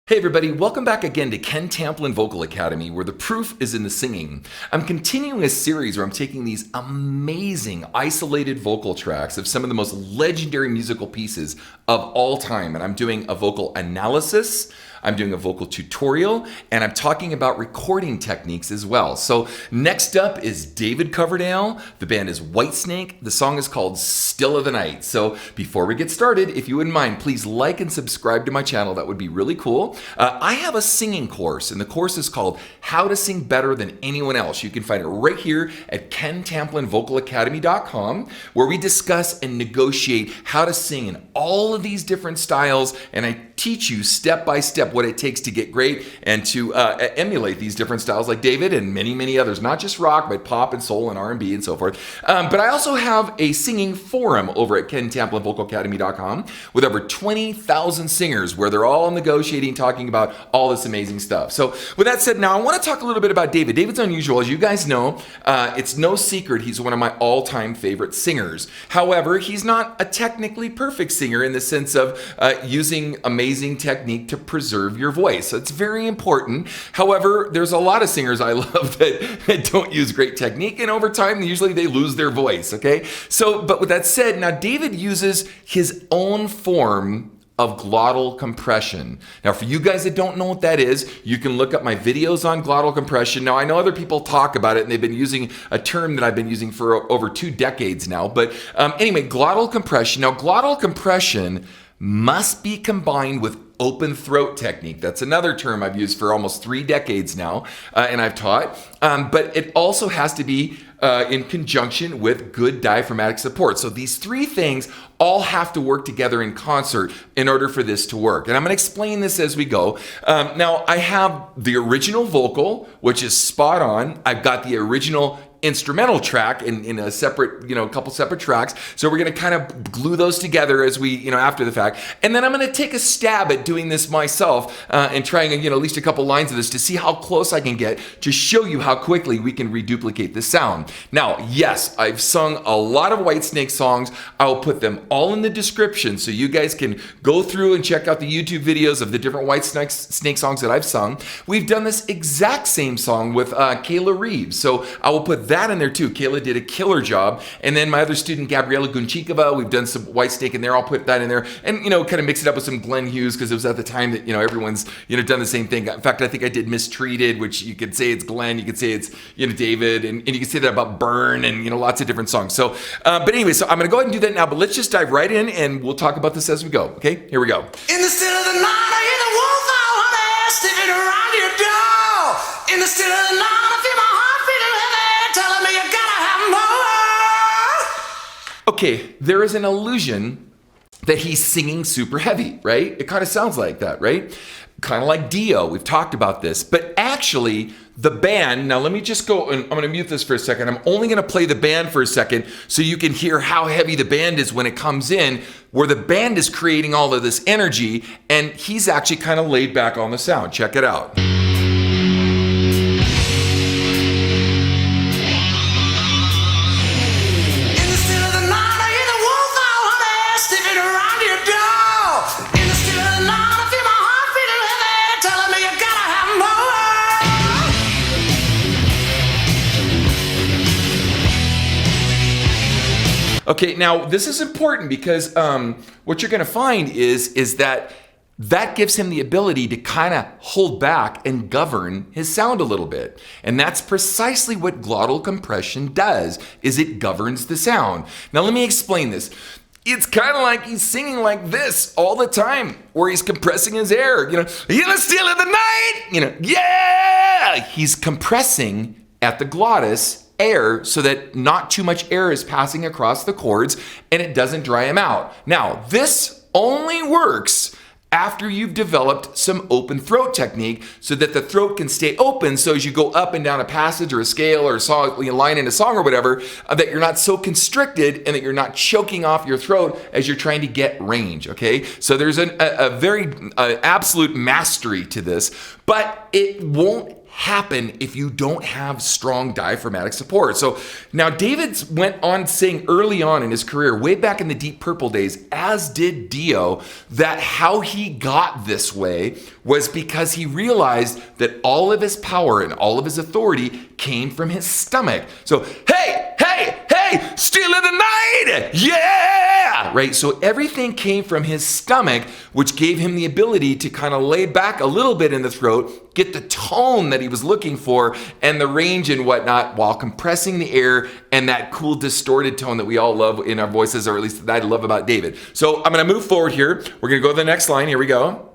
Hey everybody, welcome back again to Ken Tamplin Vocal Academy, where the proof is in the singing. I'm continuing a series where I'm taking these amazing isolated vocal tracks of some of the most legendary musical pieces of all time, and I'm doing a vocal analysis, I'm doing a vocal tutorial, and I'm talking about recording techniques as well. So next up is David Coverdale. The band is Whitesnake. The song is called Still of the Night. So before we get started, if you wouldn't mind, please like and subscribe to my channel. That would be really cool. I have a singing course, and the course is called How to Sing Better Than Anyone Else. You can find it right here at KenTamplinVocalAcademy.com, where we discuss and negotiate how to sing in all of these different styles, and I teach you step by step what it takes to get great and to emulate these different styles like David and many, many others, not just rock, but pop and soul and R&B and so forth. But I also have a singing forum over at KenTamplinVocalAcademy.com with over 20,000 singers where they're all negotiating, talking about all this amazing stuff. So with that said, now I want to talk a little bit about David. David's unusual. As you guys know, it's no secret he's one of my all-time favorite singers. However, he's not a technically perfect singer in the sense of using amazing technique to preserve your voice. So it's very important. However, there's a lot of singers I love that don't use great technique, and over time, usually they lose their voice, okay? So, but with that said, now David uses his own form of glottal compression. Now, for you guys that don't know what that is, you can look up my videos on glottal compression. Now, I know other people talk about it, and they've been using a term that I've been using for over 2 decades now. But anyway, glottal compression. Now, glottal compression must be combined with open throat technique. That's another term I've used for almost 3 decades now, and I've taught. But it also has to be in conjunction with good diaphragmatic support. So these 3 things all have to work together in concert in order for this to work. And I'm going to explain this as we go. Now, I have the original vocal, which is spot on. I've got the original instrumental track in a separate, a couple separate tracks. So we're going to kind of glue those together as we, after the fact. And then I'm going to take a stab at doing this myself and trying, at least a couple lines of this to see how close I can get to show you how quickly we can reduplicate this sound. Now, yes, I've sung a lot of Whitesnake songs. I'll put them all in the description so you guys can go through and check out the YouTube videos of the different Whitesnake songs that I've sung. We've done this exact same song with Kayla Reeves. So I will put that in there too. Kayla did a killer job. And then my other student, Gabriela Gunchikova, we've done some Whitesnake in there. I'll put that in there and, kind of mix it up with some Glenn Hughes because it was at the time that, everyone's, done the same thing. In fact, I think I did Mistreated, which you could say it's Glenn, you could say it's, David, and you can say that about Burn and, lots of different songs. So, but anyway, so I'm going to go ahead and do that now, but let's just dive right in and we'll talk about this as we go. Okay, here we go. In the still of the night, I hear the wolf owl honey sniffing around your door. In the still of the night, I feel my heart beating heavy, telling me you gotta have more. Okay, there is an illusion that he's singing super heavy, right? It kind of sounds like that, right? Kind of like Dio, we've talked about this, but actually the band, now let me just go, and I'm gonna mute this for a second. I'm only gonna play the band for a second so you can hear how heavy the band is when it comes in, where the band is creating all of this energy, and he's actually kind of laid back on the sound. Check it out. Okay, now this is important because what you're going to find is that gives him the ability to kind of hold back and govern his sound a little bit. And that's precisely what glottal compression does, is it governs the sound. Now let me explain this. It's kind of like he's singing like this all the time, where he's compressing his air, in the still of the night, yeah! He's compressing at the glottis air so that not too much air is passing across the chords and it doesn't dry him out. Now, this only works after you've developed some open throat technique so that the throat can stay open, so as you go up and down a passage or a scale or a song, line in a song or whatever, that you're not so constricted and that you're not choking off your throat as you're trying to get range, okay? So there's a very absolute mastery to this, but it won't happen if you don't have strong diaphragmatic support. So now David went on to sing early on in his career, way back in the Deep Purple days, as did Dio, that how he got this way was because he realized that all of his power and all of his authority came from his stomach. So, hey, still in the night, yeah! Right, so everything came from his stomach, which gave him the ability to kind of lay back a little bit in the throat, get the tone that he was looking for and the range and whatnot while compressing the air and that cool distorted tone that we all love in our voices, or at least that I love about David. So I'm going to move forward here. We're going to go to the next line. Here we go.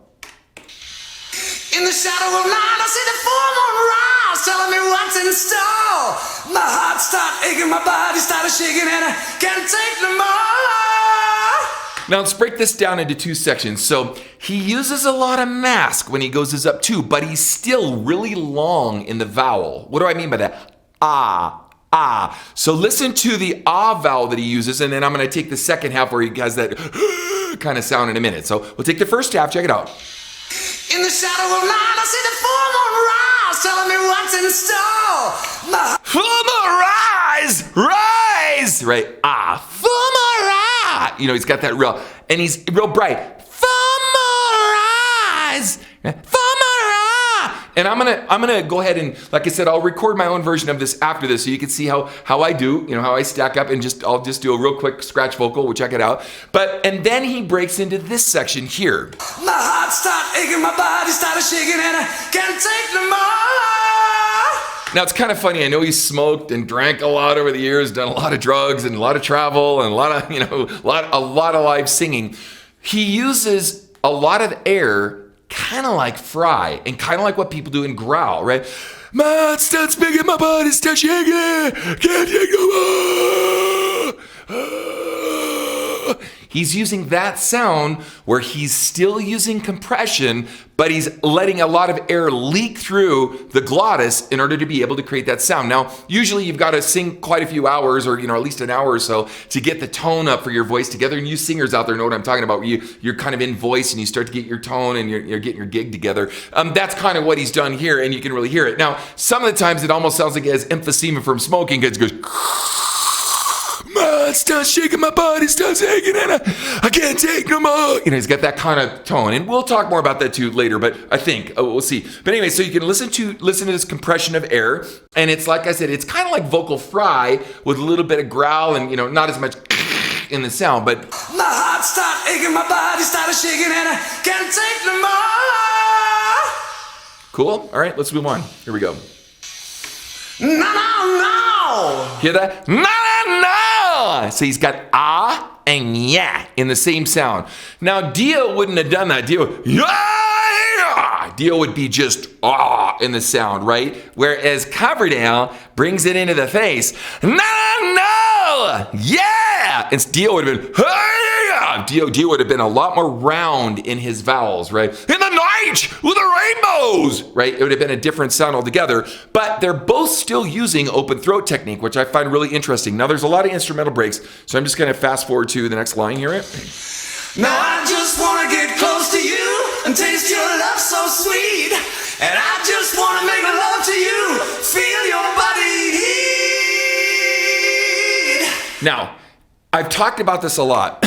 In the shadow of night, I see the full moon rise, telling me what's in store. My heart started aching, my body started shaking, and I can't take no more. Now let's break this down into two sections. So he uses a lot of mask when he goes up 2, but he's still really long in the vowel. What do I mean by that? Ah. So listen to the ah vowel that he uses, and then I'm going to take the second half where he has that kind of sound in a minute. So we'll take the first half. Check it out. In the shadow of night, I see the full moon rise, telling me what's in store. My Full moon rise, right? Full moon rise. You know, he's got that real, and he's real bright. Full moon rise, full moon rise. And I'm gonna go ahead and, like I said, I'll record my own version of this after this, so you can see how I do, you know, how I stack up, and I'll just do a real quick scratch vocal. We'll check it out. And then he breaks into this section here. my heart started aching, my body started shaking, and I can't take no more. Now it's kind of funny. I know he smoked and drank a lot over the years, done a lot of drugs and a lot of travel and a lot of, a lot of live singing. He uses a lot of air, kind of like Fry, and kind of like what people do in growl, right? My heart starts big and my body starts shaking. Can't take no more. He's using that sound where he's still using compression, but he's letting a lot of air leak through the glottis in order to be able to create that sound. Now, usually you've got to sing quite a few hours, or at least an hour or so, to get the tone up for your voice together. And you singers out there know what I'm talking about. You're kind of in voice and you start to get your tone and you're getting your gig together. That's kind of what he's done here, and you can really hear it. Now, some of the times it almost sounds like he has emphysema from smoking, because it goes, my starts shaking, my body starts aching, and I can't take no more. He's got that kind of tone, and we'll talk more about that too later. But I think we'll see. But anyway, so you can listen to this compression of air, and it's like I said, it's kind of like vocal fry with a little bit of growl and not as much in the sound. But my heart started aching, my body started shaking, and I can't take no more. Cool. All right, let's move on. Here we go. No. Hear that? No. So he's got ah and yeah in the same sound. Now Dio wouldn't have done that. Dio would be just ah in the sound, right? Whereas Coverdale brings it into the face. No, yeah. And Dio would have been, hey, Dio would have been a lot more round in his vowels, right? In the night with the rainbows, right? It would have been a different sound altogether. But they're both still using open throat technique, which I find really interesting. Now there's a lot of instrumental breaks, so I'm just going to fast forward to the next line here. Now I just want to get close to you and taste your love so sweet. And I just want to make love to you, feel your body heat. Now, I've talked about this a lot.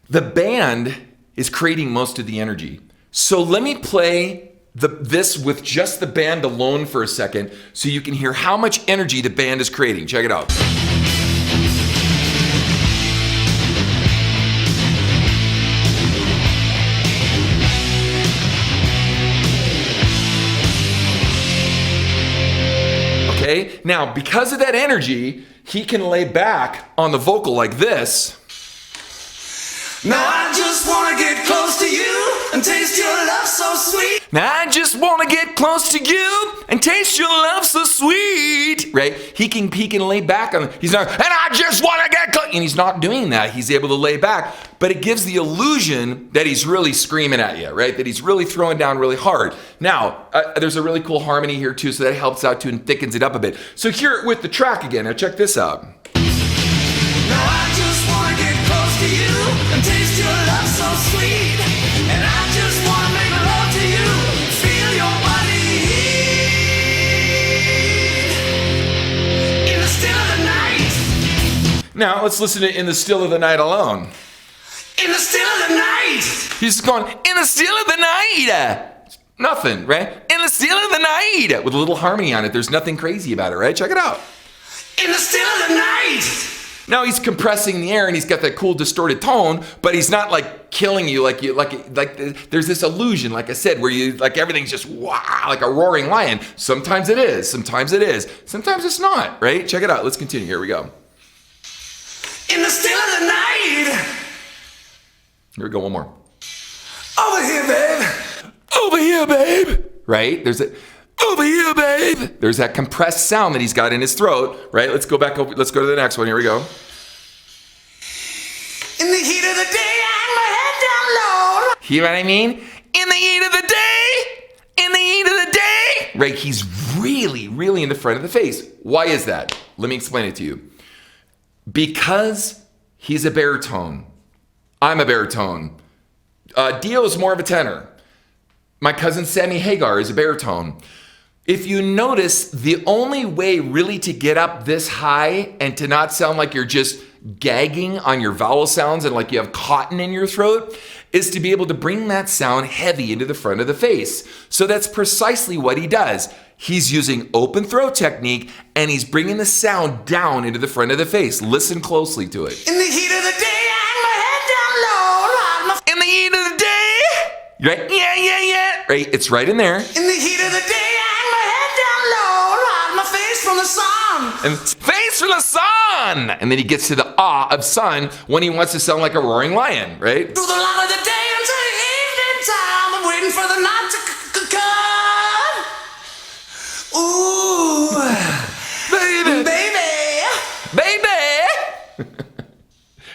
The band is creating most of the energy. So let me play this with just the band alone for a second so you can hear how much energy the band is creating. Check it out. Okay, now because of that energy, he can lay back on the vocal like this. Now I just want to get close to you and taste your love so sweet. Now I just want to get close to you and taste your love so sweet. Right? He can lay back on. He's not. And I just want to get close. And he's not doing that. He's able to lay back, but it gives the illusion that he's really screaming at you, right? That he's really throwing down really hard. Now there's a really cool harmony here too, so that helps out too and thickens it up a bit. So hear it with the track again. Now check this out. Now I just want to get close to you and taste your love so sweet. And I just want to make love to you, feel your body heat. Now let's listen to In the Still of the Night Alone. In the still of the night. He's going, in the still of the night. Nothing, right? In the still of the night. With a little harmony on it. There's nothing crazy about it, right? Check it out. In the still of the night. Now he's compressing the air and he's got that cool distorted tone, but he's not like killing you like there's this illusion, like I said, where you like everything's just wow, like a roaring lion. Sometimes it is, sometimes it's not, right? Check it out. Let's continue. Here we go. In the still of the night. Here we go, one more. Over here, babe. Over here, babe. Right? There's a over here, babe. There's that compressed sound that he's got in his throat, right? Let's go back over. Let's go to the next one. Here we go. In the heat of the day, I hang my head down low. Hear what I mean? In the heat of the day. In the heat of the day. Right? He's really, really in the front of the face. Why is that? Let me explain it to you. Because he's a baritone. I'm a baritone. Dio's more of a tenor. My cousin Sammy Hagar is a baritone. If you notice, the only way really to get up this high and to not sound like you're just gagging on your vowel sounds and like you have cotton in your throat is to be able to bring that sound heavy into the front of the face. So that's precisely what he does. He's using open throat technique and he's bringing the sound down into the front of the face. Listen closely to it. In the heat of the day, I hang my head down low. In the heat of the day. Right? Yeah. Right? It's right in there. In the heat of the day, I hang my head down low. Hide my face from the sun. And face from the sun. And then he gets to the ah of sun when he wants to sound like a roaring lion, right? Through the light of the day until the evening time, I'm waiting for the night to come. Ooh, baby.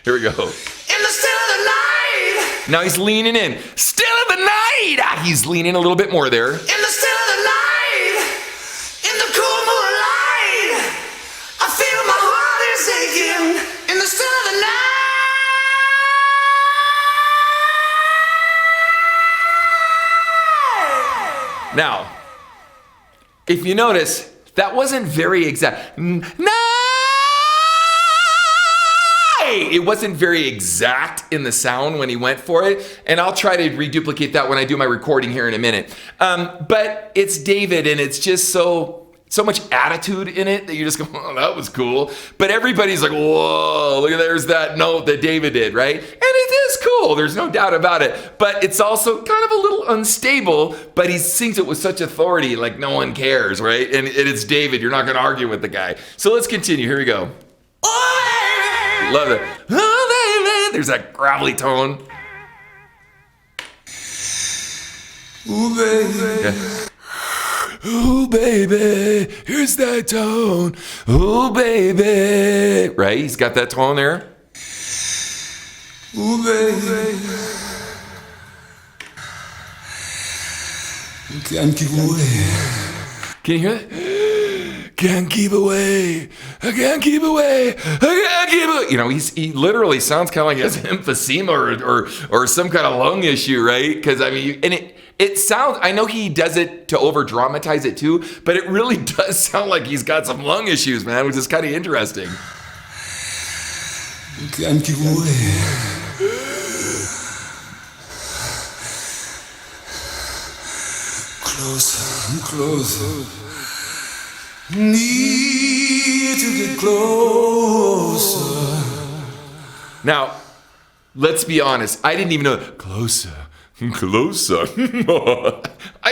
Here we go. In the still of the night. Now he's leaning in. Still of the night. He's leaning a little bit more there. In the still of the night. In the cool moonlight. I feel my heart is aching. In the still of the night. Now, if you notice, that wasn't very exact. It wasn't very exact in the sound when he went for it, and I'll try to reduplicate that when I do my recording here in a minute. But it's David, and it's just so much attitude in it that you just go, oh, that was cool. But everybody's like, whoa, look at there's that note that David did, right? And it is cool, there's no doubt about it. But it's also kind of a little unstable, but he sings it with such authority, like no one cares, right? And it's David, you're not gonna argue with the guy. So let's continue, here we go. Love it. Oh, baby. There's that gravelly tone. Ooh, baby. Yeah. Ooh, baby. Here's that tone. Ooh, baby. Right? He's got that tone there. Ooh, baby. You can't keep away. Can you hear that? Can't keep away. I can't keep away. I can't keep away. You know, he literally sounds kind of like he has emphysema or some kind of lung issue, right? Because I mean, and it sounds. I know he does it to over dramatize it too, but it really does sound like he's got some lung issues, man, which is kind of interesting. You can't keep away. Closer. Need to get closer. Now, let's be honest. I didn't even know. Closer. I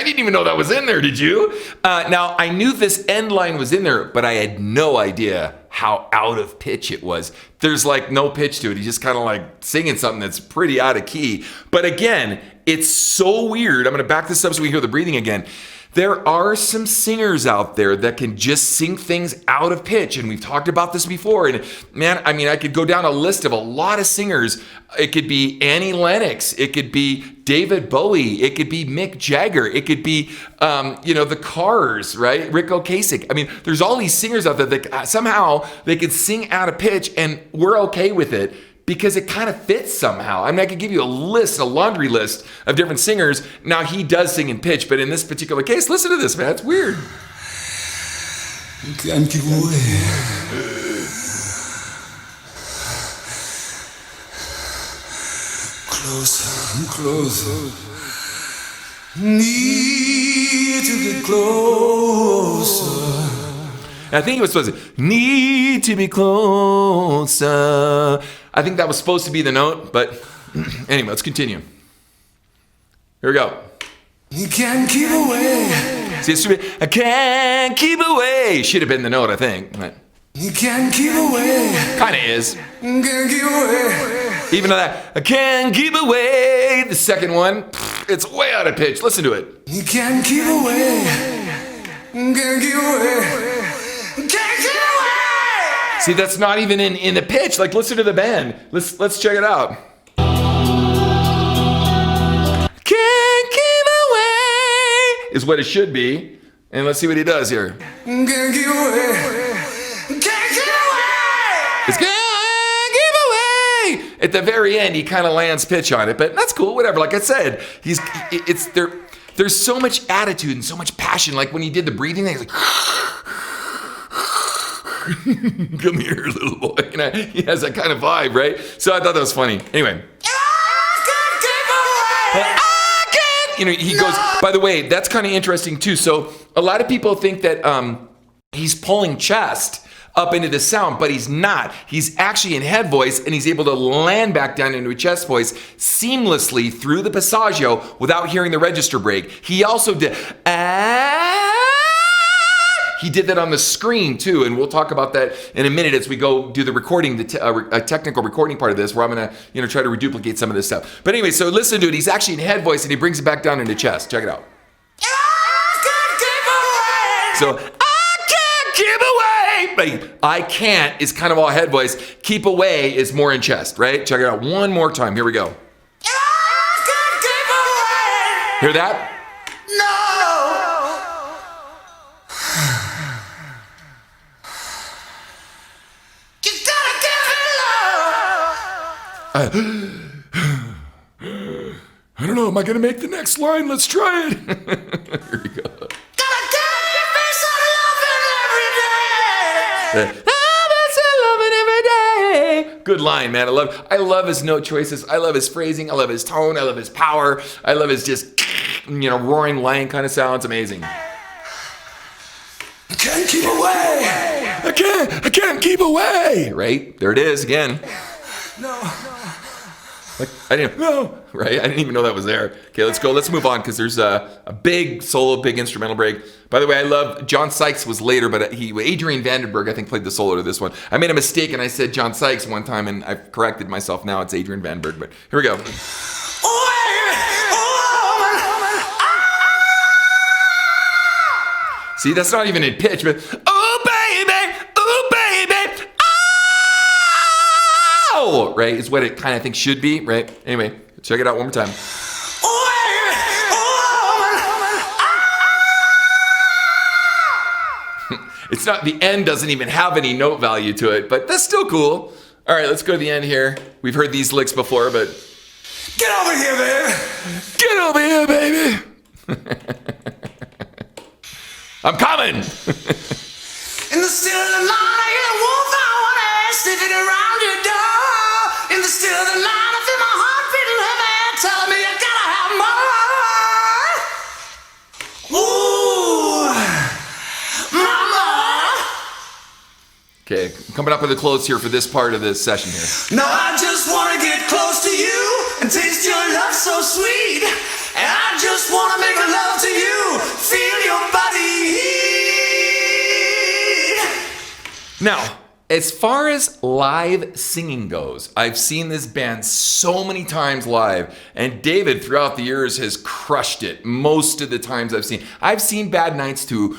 didn't even know that was in there, did you? Now, I knew this end line was in there, but I had no idea how out of pitch it was. There's like no pitch to it. He's just kind of like singing something that's pretty out of key. But again, it's so weird. I'm going to back this up so we can hear the breathing again. There are some singers out there that can just sing things out of pitch, and we've talked about this before. And man, I mean, I could go down a list of a lot of singers. It could be Annie Lennox, it could be David Bowie, it could be Mick Jagger, it could be the Cars, right? Rick Ocasek. I mean, there's all these singers out there that somehow they could sing out of pitch, and we're okay with it, because it kind of fits somehow. I mean, I could give you a laundry list of different singers. Now, he does sing in pitch, but in this particular case, listen to this, man. It's weird. You can't keep away. Closer, closer. Need to get closer. I think it was supposed to need to be closer. I think that was supposed to be the note, but anyway, let's continue. Here we go. You can't keep away. See, it's I can't keep away. Should have been the note, I think. But You can't keep away. kind of is. You can't keep away. Even though that, I can't keep away. The second one, it's way out of pitch. Listen to it. You can't keep away. You can't keep away. You can't keep away. See, that's not even in the pitch. Like, listen to the band. Let's check it out. Can't keep away is what it should be. And let's see what he does here. You can't keep away. You can't keep away. It's can't keep away. At the very end, he kind of lands pitch on it, but that's cool. Whatever. Like I said, it's there. There's so much attitude and so much passion. Like when he did the breathing thing, he's like, "Come here, little boy." You know, he has that kind of vibe, right? So I thought that was funny. Anyway. You know, he goes, by the way, that's kind of interesting too. So a lot of people think that he's pulling chest up into the sound, but he's not. He's actually in head voice, and he's able to land back down into a chest voice seamlessly through the passaggio without hearing the register break. He also did, he did that on the screen too, and we'll talk about that in a minute as we go do the recording, the technical recording part of this, where I'm gonna, try to reduplicate some of this stuff. But anyway, so listen to it. He's actually in head voice, and he brings it back down into chest. Check it out. So I can't keep away. But I can't is kind of all head voice. Keep away is more in chest, right? Check it out one more time. Here we go. Hear that? I don't know. Am I gonna make the next line? Let's try it. Here we go. Good line, man. I love his note choices. I love his phrasing. I love his tone. I love his power. I love his just, roaring lion kind of sound. It's amazing. I can't keep away. I can't keep away. Right? There it is again. No. Like, I didn't know, right? I didn't even know that was there. Okay, let's go. Let's move on because there's a big solo, big instrumental break. By the way, I love John Sykes was later, but Adrian Vandenberg, I think, played the solo to this one. I made a mistake and I said John Sykes one time, and I've corrected myself now. It's Adrian Vandenberg, but here we go. See, that's not even in pitch, but oh baby, oh, right, is what it kind of think should be, right? Anyway, check it out one more time. It's not, the end doesn't even have any note value to it, but that's still cool. All right, let's go to the end here. We've heard these licks before, but Get over here, baby. get over here, baby. I'm coming. In the still of the night, I hear the wolf howl sniffing around your door. In the still of the night, I feel my heart beating heavy, telling me you gotta have more. Ooh, mama. Okay, coming up with a close here for this part of this session here. Now I just wanna get close to you and taste your love so sweet. And I just wanna make love to you, feel your body heat. Now, as far as live singing goes, I've seen this band so many times live, and David throughout the years has crushed it most of the times I've seen. I've seen Bad Nights too,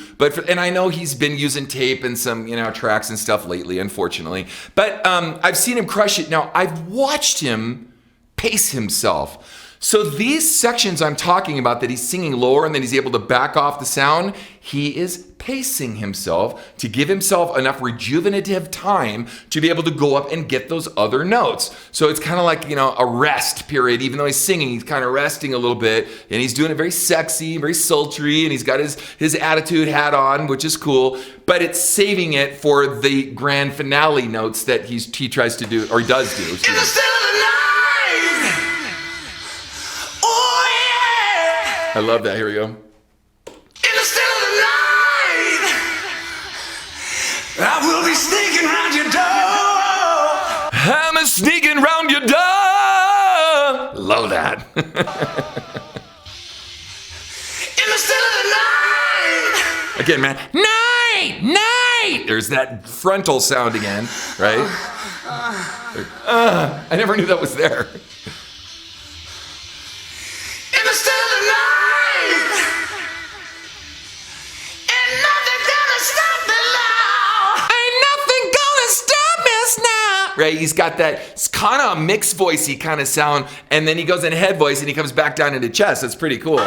and I know he's been using tape and some, tracks and stuff lately, unfortunately. But I've seen him crush it. Now, I've watched him pace himself. So these sections I'm talking about that he's singing lower and then he's able to back off the sound, he is pacing himself to give himself enough rejuvenative time to be able to go up and get those other notes. So it's kind of like, a rest period. Even though he's singing, he's kind of resting a little bit, and he's doing it very sexy, very sultry, and he's got his attitude hat on, which is cool, but it's saving it for the grand finale notes that he tries to do, or he does do. In the still of the night, I love that. Here we go. In the still of the night, I will be sneaking around your door. I'm a sneaking round your door. Love that. In the still of the night. Again, man. Night, night. There's that frontal sound again, right? I never knew that was there. In the still of the night. Ain't nothing gonna stop me now. Ain't nothing gonna stop us now. Right? He's got that kind of mixed voicey kind of sound, and then he goes in head voice and he comes back down into chest. That's pretty cool.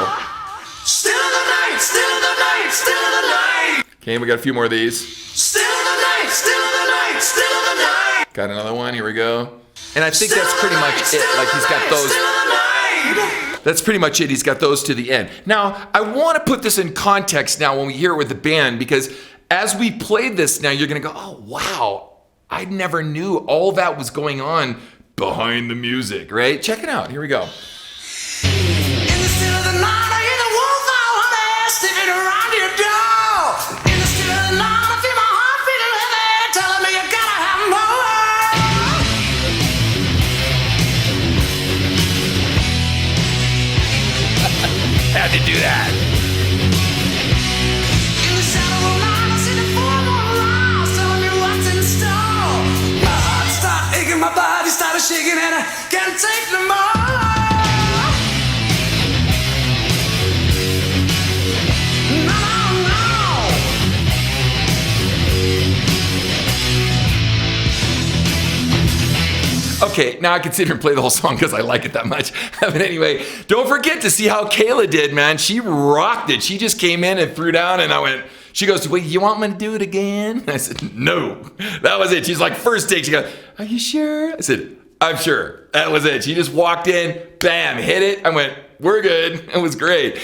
Still of the night, still of the night, still of the night. Okay, we got a few more of these. Still of the night, still of the night, still of the night. Got another one. Here we go. And I think that's pretty much it. Like he's got those. Still of the night. That's pretty much it. He's got those to the end. Now, I want to put this in context now when we hear it with the band, because as we played this now, you're going to go, oh, wow, I never knew all that was going on behind the music, right? Check it out. Here we go. In the still of the night, I hear the wolf owl holler, sniffing around your door. In the still of the night, I feel my heart beating heavy, telling me you gotta have more. Had to do that. In the shadow of night, I see the form of lies, telling me what's in store. My heart started aching, my body started shaking, and I can't take no more. No, no, Okay, now I can sit here and play the whole song because I like it that much. But anyway, don't forget to see how Kayla did, man. She rocked it. She just came in and threw down, and I went, she goes, wait, you want me to do it again? I said, no. That was it. She's like, first take. She goes, are you sure? I said, I'm sure. That was it. She just walked in, bam, hit it. I went, we're good. It was great.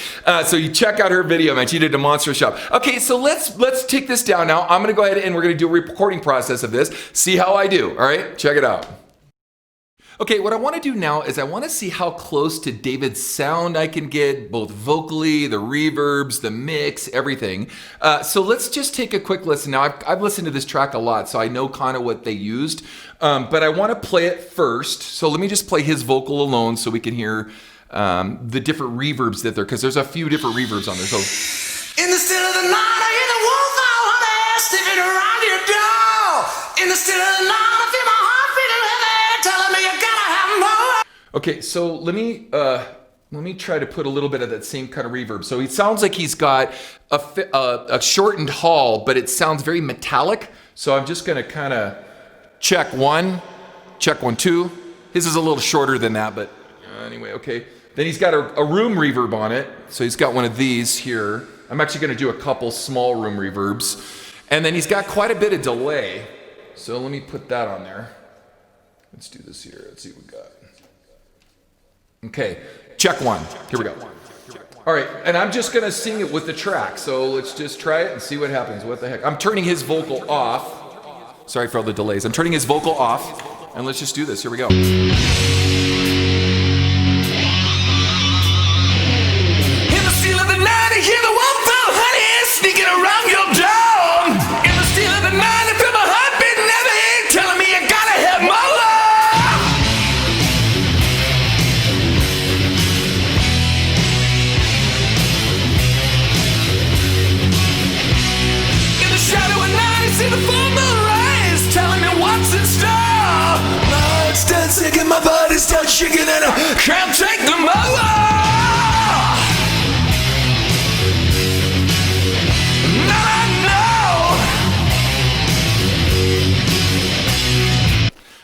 So you check out her video, man. She did a monstrous job. Okay, so let's take this down now. I'm going to go ahead and we're going to do a recording process of this. See how I do. All right, check it out. Okay, what I want to do now is I want to see how close to David's sound I can get, both vocally, the reverbs, the mix, everything. So let's just take a quick listen. Now, I've listened to this track a lot, so I know kind of what they used, but I want to play it first. So let me just play his vocal alone so we can hear the different reverbs that because there's a few different reverbs on there. So in the still of the night, I hear the wolf owl holler, sniffing around your door. In the still of the night, I feel my heart beating heavy, telling me you gotta have more. okay, so let me try to put a little bit of that same kind of reverb. So it sounds like he's got a shortened hall, but it sounds very metallic. So I'm just gonna kind of check one, two. His is a little shorter than that, but anyway, okay. Then he's got a room reverb on it. So he's got one of these here. I'm actually gonna do a couple small room reverbs. And then he's got quite a bit of delay. So let me put that on there. Let's do this here. Let's see what we got. Okay, check one. Here we go. All right, and I'm just gonna sing it with the track. So let's just try it and see what happens. What the heck? I'm turning his vocal off. Sorry for all the delays. I'm turning his vocal off, and let's just do this. Here we go. In the still of the night, I hear the wolf owl honey, sneaking around your door. In the still of the night, I feel my heart beating heavy, telling me you gotta have more. In the shadow of night, I see the full moon rise, telling me what's in store. My heart starts sinking, my body starts shaking, and I can't take no more.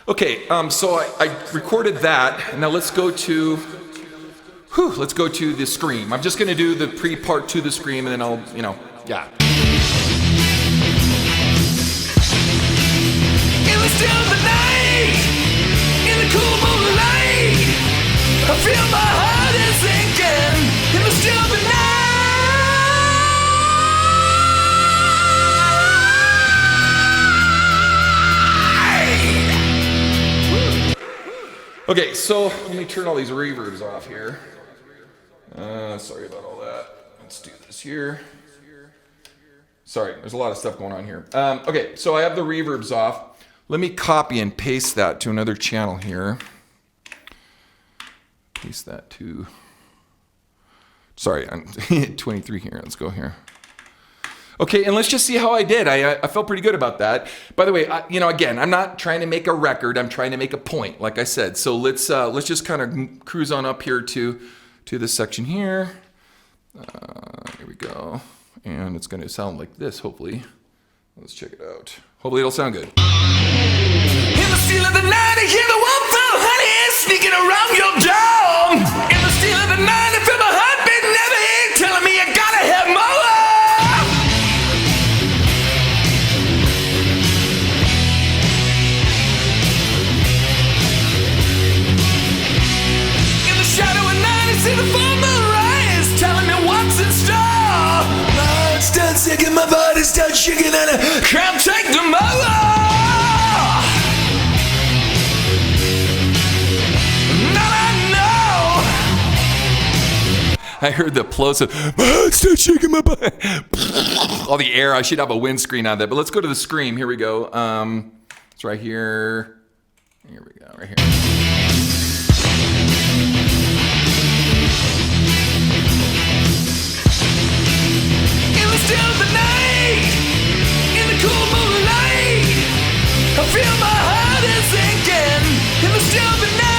Okay, so I recorded that. Now let's go to the scream. I'm just gonna do the pre-part to the scream, and then I'll, yeah. In the still of the night, in the cool moonlight, I feel my heart is sinking. In the still of the night. Okay, so let me turn all these reverbs off here. Sorry about all that. Let's do this here. Sorry, there's a lot of stuff going on here. Okay, so I have the reverbs off. Let me copy and paste that to another channel here. Paste that to... Sorry, I'm 23 here. Let's go here. Okay, and let's just see how I did. I felt pretty good about that. By the way, again, I'm not trying to make a record. I'm trying to make a point, like I said. So let's just kind of cruise on up here to this section here. Here we go. And it's going to sound like this, hopefully. Let's check it out. Hopefully it'll sound good. In the still of the night, I hear the wolf of honey sneaking around your door. In the still of the night, I feel my heartbeat never hit, telling me I gotta have more. In the shadow of night, I see the full moon rise, telling me what's in store. Start shaking, my body starts shaking, and I can't take no more. Now I know. I heard the plosive, my heart starts shaking, my body. All the air. I should have a windscreen on that, but let's go to the scream. Here we go. It's right here. Here we go, right here. Still the night, in the cool moonlight, I feel my heart is sinking. In the still the night.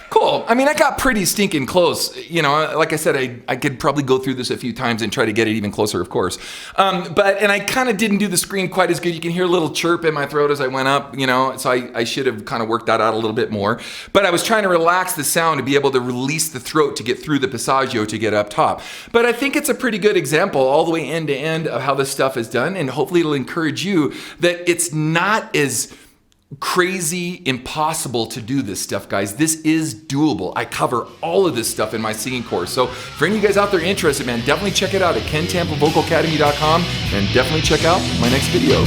Cool. I mean, I got pretty stinking close. Like I said, I could probably go through this a few times and try to get it even closer, of course. And I kind of didn't do the scream quite as good. You can hear a little chirp in my throat as I went up, so I should have kind of worked that out a little bit more. But I was trying to relax the sound to be able to release the throat to get through the passaggio to get up top. But I think it's a pretty good example all the way end to end of how this stuff is done. And hopefully it'll encourage you that it's not as crazy impossible to do this stuff, guys. This is doable. I cover all of this stuff in my singing course. So for any of you guys out there interested, man, definitely check it out at KenTampaVocalAcademy.com and definitely check out my next video.